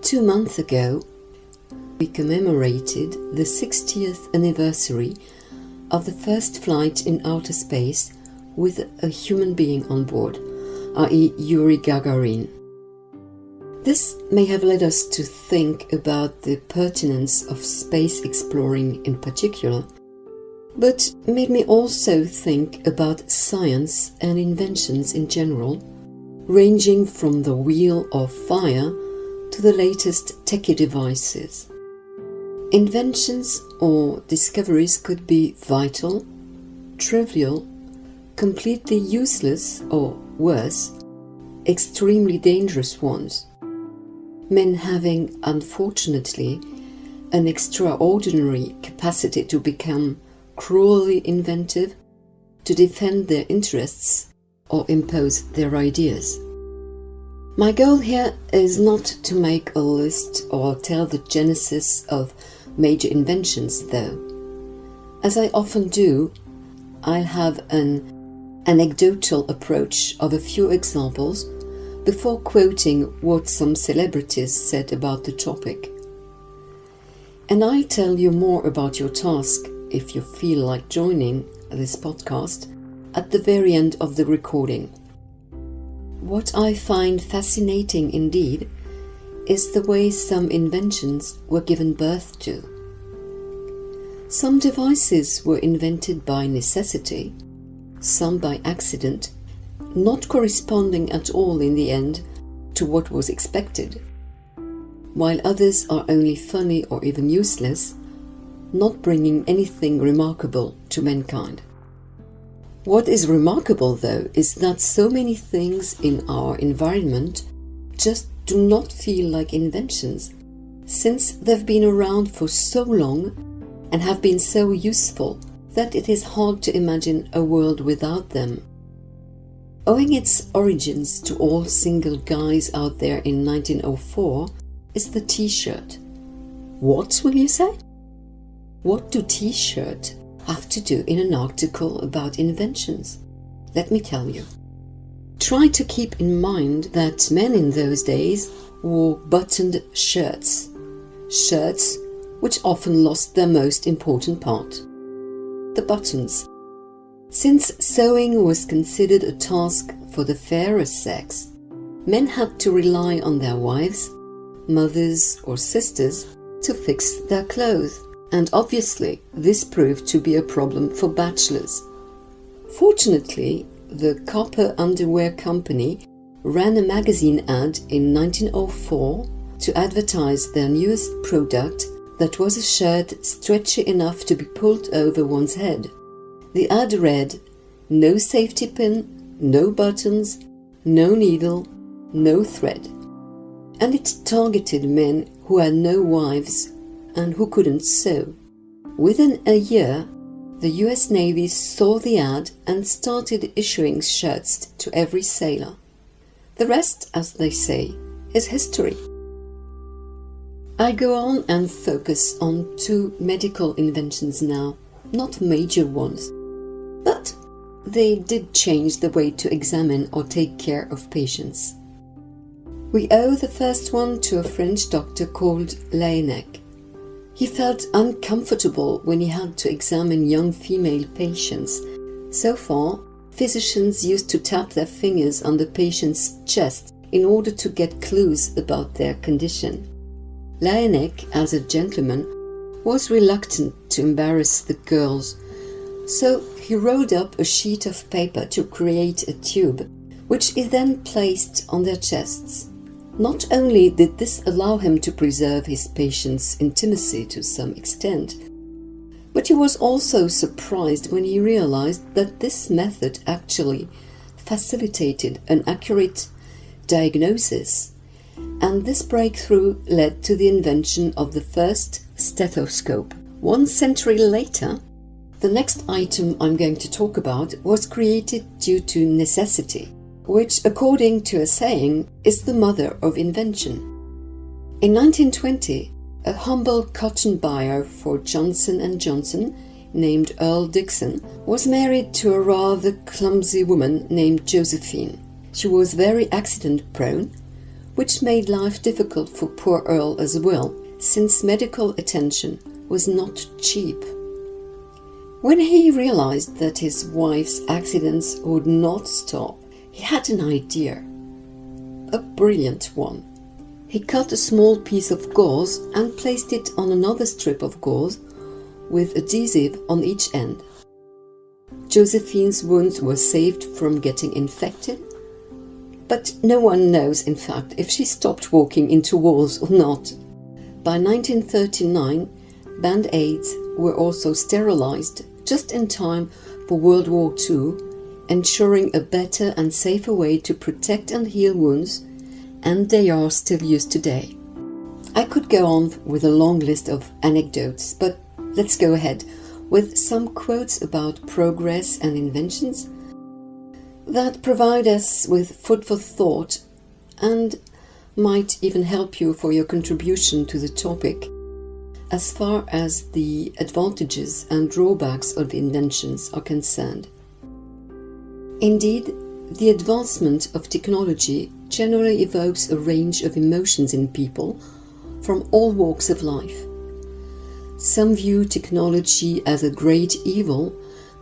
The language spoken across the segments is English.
2 months ago, we commemorated the 60th anniversary of the first flight in outer space with a human being on board, i.e. Yuri Gagarin. This may have led us to think about the pertinence of space exploring in particular, but made me also think about science and inventions in general, ranging from the wheel of fire to the latest techie devices. Inventions or discoveries could be vital, trivial, completely useless, or worse, extremely dangerous ones. Men having, unfortunately, an extraordinary capacity to become cruelly inventive, to defend their interests or impose their ideas. My goal here is not to make a list or tell the genesis of major inventions, though. As I often do, I'll have an anecdotal approach of a few examples before quoting what some celebrities said about the topic. And I'll tell you more about your task, if you feel like joining this podcast, at the very end of the recording. What I find fascinating indeed is the way some inventions were given birth to. Some devices were invented by necessity, some by accident, not corresponding at all in the end to what was expected, while others are only funny or even useless, not bringing anything remarkable to mankind. What is remarkable, though, is that so many things in our environment just do not feel like inventions, since they've been around for so long and have been so useful that it is hard to imagine a world without them. Owing its origins to all single guys out there in 1904 is the t-shirt. What, will you say? What do t-shirts have to do in an article about inventions? Let me tell you. Try to keep in mind that men in those days wore buttoned shirts which often lost their most important part, the buttons. Since sewing was considered a task for the fairer sex, men had to rely on their wives, mothers or sisters to fix their clothes, and obviously this proved to be a problem for bachelors. Fortunately, the Copper Underwear Company ran a magazine ad in 1904 to advertise their newest product, that was a shirt stretchy enough to be pulled over one's head. The ad read, "No safety pin, no buttons, no needle, no thread." And it targeted men who had no wives and who couldn't sew. Within a year, the US Navy saw the ad and started issuing shirts to every sailor. The rest, as they say, is history. I go on and focus on 2 medical inventions now, not major ones, but they did change the way to examine or take care of patients. We owe the first one to a French doctor called Laennec. He felt uncomfortable when he had to examine young female patients. So far, physicians used to tap their fingers on the patient's chest in order to get clues about their condition. Laennec, as a gentleman, was reluctant to embarrass the girls, so he rolled up a sheet of paper to create a tube, which he then placed on their chests. Not only did this allow him to preserve his patient's intimacy to some extent, but he was also surprised when he realized that this method actually facilitated an accurate diagnosis, and this breakthrough led to the invention of the first stethoscope. 1 century later, the next item I'm going to talk about was created due to necessity, which, according to a saying, is the mother of invention. In 1920, a humble cotton buyer for Johnson & Johnson, named Earl Dixon, was married to a rather clumsy woman named Josephine. She was very accident-prone, which made life difficult for poor Earl as well, since medical attention was not cheap. When he realized that his wife's accidents would not stop, he had an idea, a brilliant one. He cut a small piece of gauze and placed it on another strip of gauze with adhesive on each end. Josephine's wounds were saved from getting infected, but no one knows, in fact, if she stopped walking into walls or not. By 1939, Band-Aids were also sterilized just in time for World War II, ensuring a better and safer way to protect and heal wounds, and they are still used today. I could go on with a long list of anecdotes, but let's go ahead with some quotes about progress and inventions that provide us with food for thought and might even help you for your contribution to the topic as far as the advantages and drawbacks of inventions are concerned. Indeed, the advancement of technology generally evokes a range of emotions in people from all walks of life. Some view technology as a great evil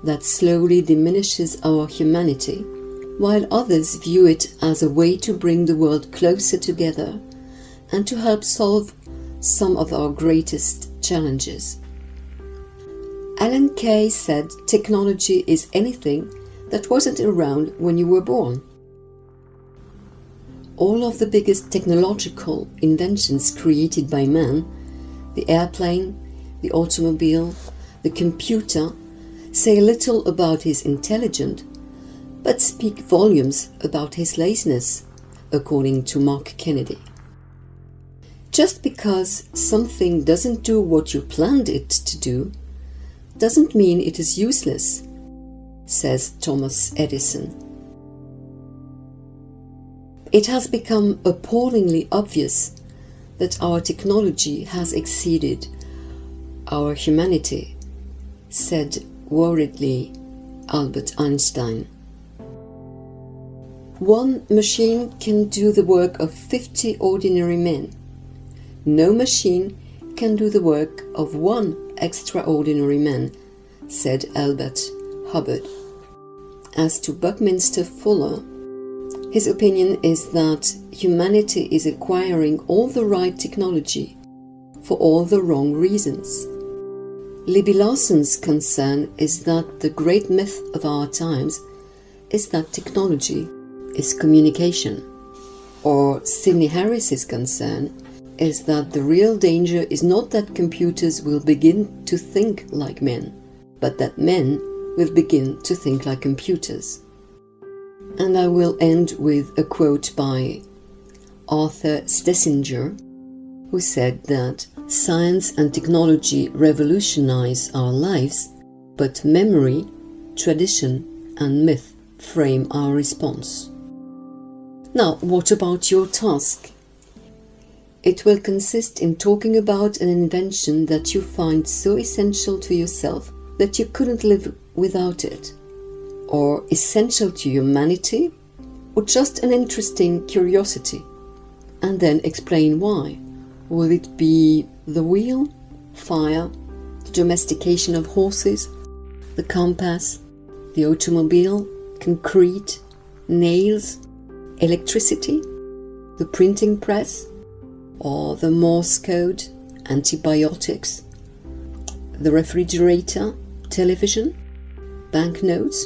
that slowly diminishes our humanity, while others view it as a way to bring the world closer together and to help solve some of our greatest challenges. Alan Kay said technology is anything that wasn't around when you were born. All of the biggest technological inventions created by man, the airplane, the automobile, the computer, say little about his intelligence, but speak volumes about his laziness, according to Mark Kennedy. Just because something doesn't do what you planned it to do, doesn't mean it is useless, says Thomas Edison. It has become appallingly obvious that our technology has exceeded our humanity, said worriedly Albert Einstein. One machine can do the work of 50 ordinary men. No machine can do the work of one extraordinary man, said Albert Hubbard. As to Buckminster Fuller, his opinion is that humanity is acquiring all the right technology for all the wrong reasons. Libby Larson's concern is that the great myth of our times is that technology is communication, or Sidney Harris's concern is that the real danger is not that computers will begin to think like men, but that men will begin to think like computers. And I will end with a quote by Arthur Schlesinger, who said that science and technology revolutionize our lives, but memory, tradition, and myth frame our response. Now, what about your task? It will consist in talking about an invention that you find so essential to yourself that you couldn't live without it, or essential to humanity, or just an interesting curiosity, and then explain why. Will it be the wheel, fire, the domestication of horses, the compass, the automobile, concrete, nails, electricity, the printing press, or the Morse code, antibiotics, the refrigerator, television, banknotes?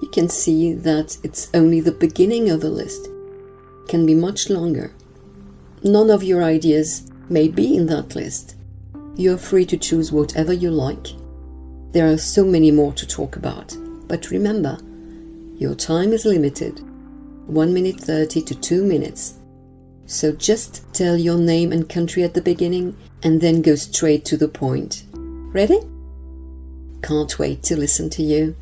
You can see that it's only the beginning of a list. It can be much longer. None of your ideas may be in that list. You're free to choose whatever you like. There are so many more to talk about. But remember, your time is limited. 1 minute 30 to 2 minutes. So just tell your name and country at the beginning and then go straight to the point. Ready? Can't wait to listen to you.